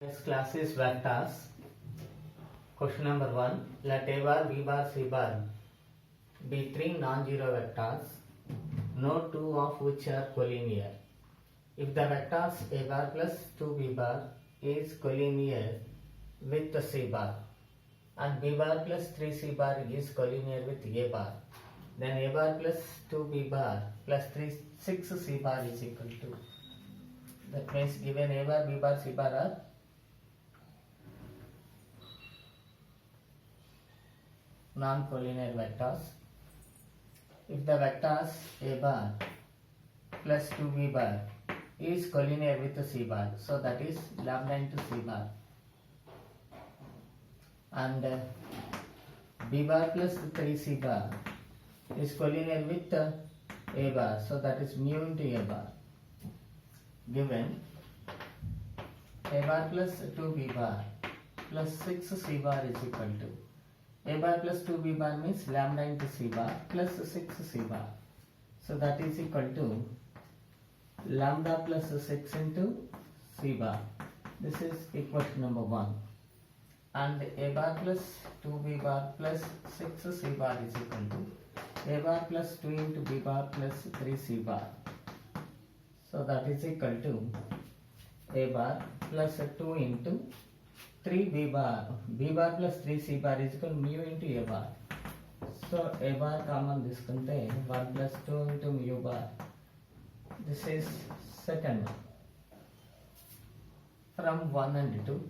Next class is vectors. Question number 1. Let A bar, B bar, C bar be three non-zero vectors, no two of which are collinear. If the vectors A bar plus 2B bar is collinear with the C bar and B bar plus 3C bar is collinear with A bar, then A bar plus 2B bar plus 6C bar is equal to. That means given A bar, B bar, C bar are non-collinear vectors. If the vectors A bar plus 2B bar is collinear with the C bar, so that is lambda into C bar, and B bar plus 3C bar is collinear with A bar, so that is mu into A bar, given A bar plus 2B bar plus 6C bar is equal to A bar plus 2B bar means lambda into C bar plus 6C bar. So that is equal to lambda plus 6 into C bar. This is equation number 1. And A bar plus 2B bar plus 6C bar is equal to A bar plus 2 into B bar plus 3C bar. So that is equal to A bar plus 2 into 3B bar, B bar plus 3C bar is equal to mu into A bar. So A bar common disconte 1 plus 2 into mu bar. This is second one. From 1 and 2,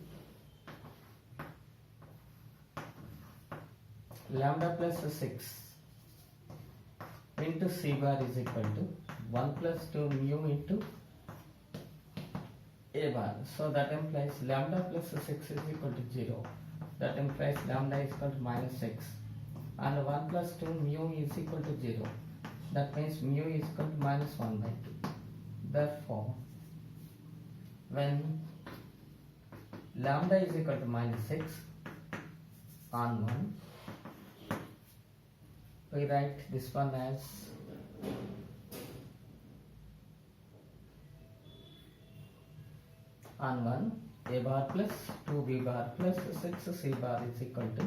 lambda plus 6 into C bar is equal to 1 plus 2 mu into A bar. So that implies lambda plus 6 is equal to 0. That implies lambda is equal to minus 6. And 1 plus 2 mu is equal to 0. That means mu is equal to minus 1 by 2. Therefore, when lambda is equal to minus 6 on 1, we write this one as on 1, A bar plus 2B bar plus 6C bar is equal to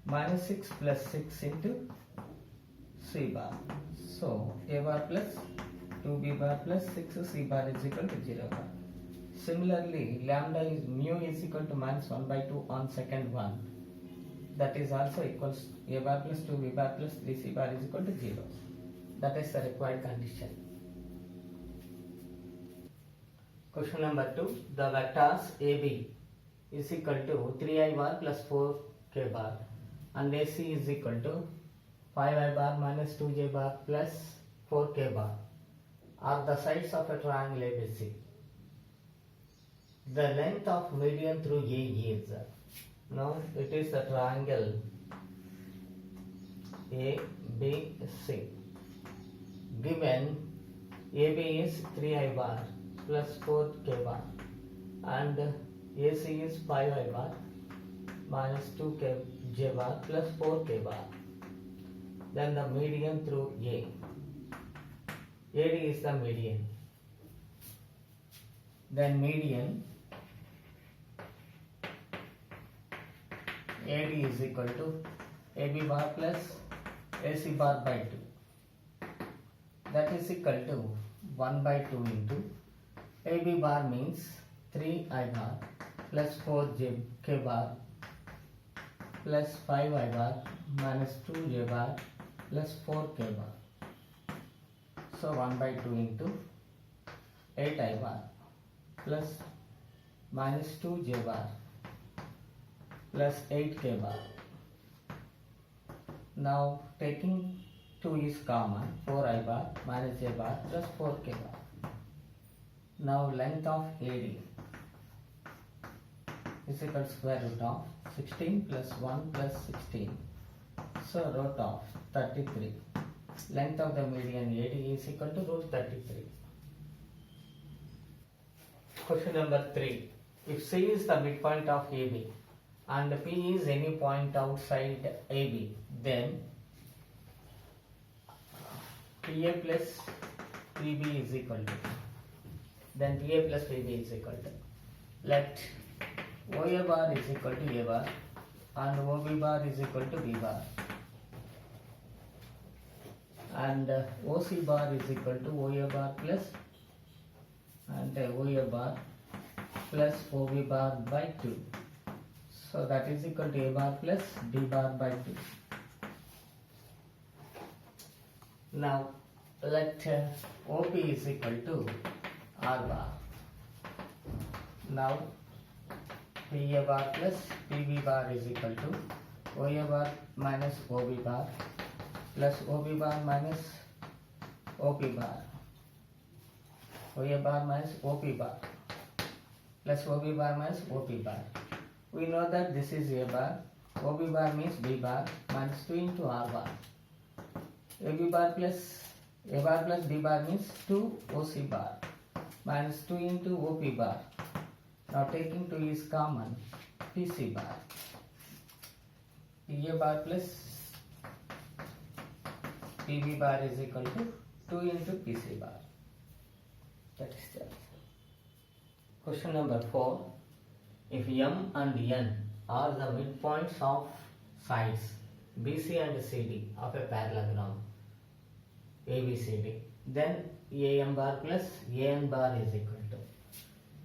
minus 6 plus 6 into C bar. So A bar plus 2B bar plus 6C bar is equal to 0 bar. Similarly, lambda is mu is equal to minus 1 by 2 on second one. That is also equals A bar plus 2B bar plus 3C bar is equal to 0. That is the required condition. Question number 2. The vectors AB is equal to 3I bar plus 4K bar and AC is equal to 5I bar minus 2J bar plus 4K bar are the sides of a triangle ABC. The length of median through A is, now it is a triangle ABC. Given AB is 3I bar plus 4K bar and AC is 5I bar minus 2J bar plus 4K bar. Then the median through A. AD is the median. Then median AD is equal to AB bar plus AC bar by 2. That is equal to 1 by 2 into AB bar means 3I bar plus 4K bar plus 5I bar minus 2J bar plus 4K bar. So 1 by 2 into 8I bar plus minus 2J bar plus 8K bar. Now taking 2 is common, 4I bar minus J bar plus 4K bar. Now length of AD is equal to square root of 16 plus 1 plus 16. So root of 33. Length of the median AD is equal to root 33. Question number 3. If C is the midpoint of AB and P is any point outside AB, then PA plus PB is equal to, then PA plus PB is equal to let OA bar is equal to A bar and OB bar is equal to B bar, and OC bar is equal to OA bar plus and OA bar plus OB bar by 2. So that is equal to A bar plus B bar by 2. Now let OP is equal to R bar. Now PA bar plus PB bar is equal to OA bar minus OB bar plus OB bar minus OP bar, OA bar minus OP bar plus OB bar minus OP bar. We know that this is A bar, OB bar means B bar minus 2 into R bar. AB bar plus A bar plus B bar means 2 OC bar minus 2 into OP bar. Now taking 2 is common, PC bar. PA bar plus PB bar is equal to 2 into PC bar. That is the answer. Question number 4. If M and N are the midpoints of sides BC and CD of a parallelogram ABCD, then AM bar plus AN bar is equal to.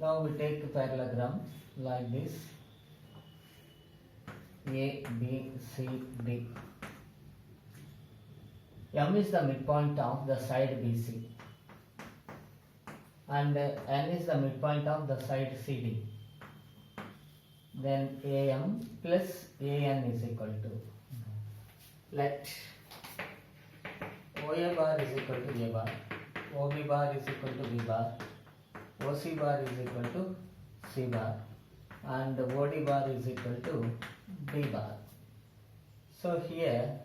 Now we take a parallelogram like this, A, B, C, D. M is the midpoint of the side BC and N is the midpoint of the side CD. Then AM plus AN is equal to, let OA bar is equal to A bar, OB bar is equal to B bar, OC bar is equal to C bar, and OD bar is equal to B bar. So here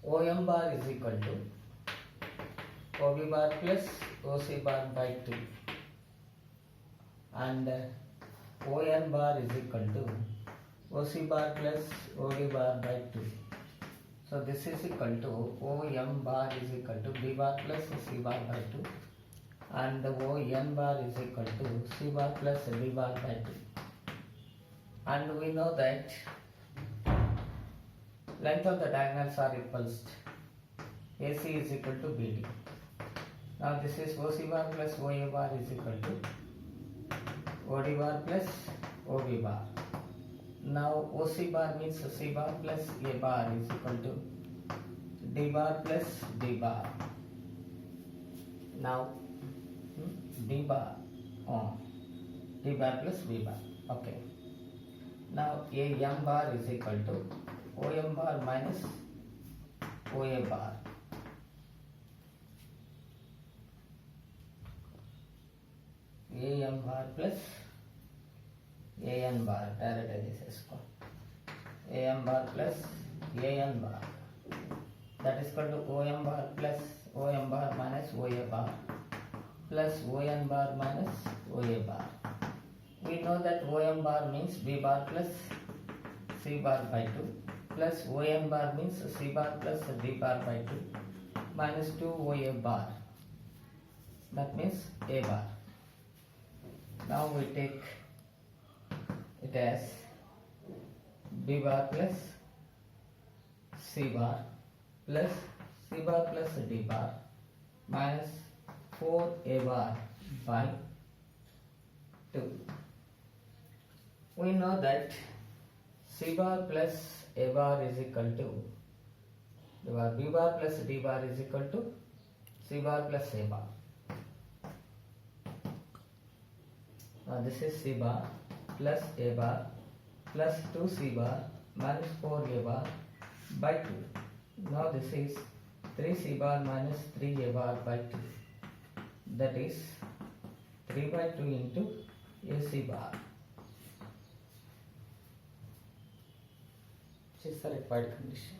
OM bar is equal to OB bar plus OC bar by 2 and ON bar is equal to OC bar plus OD bar by 2. So this is equal to OM bar is equal to B bar plus C bar by 2 and ON bar is equal to C bar plus D bar by 2. And we know that length of the diagonals are repulsed. AC is equal to BD. Now this is OC bar plus OA bar is equal to OD bar plus OB bar. Now OC bar means C bar plus A bar is equal to D bar plus D bar. Now D bar on D bar plus B bar. Okay. Now AM bar is equal to OM bar minus OA bar. AM bar plus AN bar, direct is AM bar plus AN bar, that is equal to OM bar plus OM bar minus OA bar plus ON bar minus OA bar. We know that OM bar means B bar plus C bar by 2 plus ON bar means C bar plus D bar by 2 minus 2 OA bar, that means A bar. Now we take it as B bar plus C bar plus C bar plus D bar minus 4A bar by 2. We know that C bar plus A bar is equal to B bar plus D bar is equal to C bar plus A bar. Now this is C bar plus A bar plus 2C bar minus 4A bar by 2. Now this is 3C bar minus 3A bar by 2. That is 3 by 2 into AC bar, which is the required condition.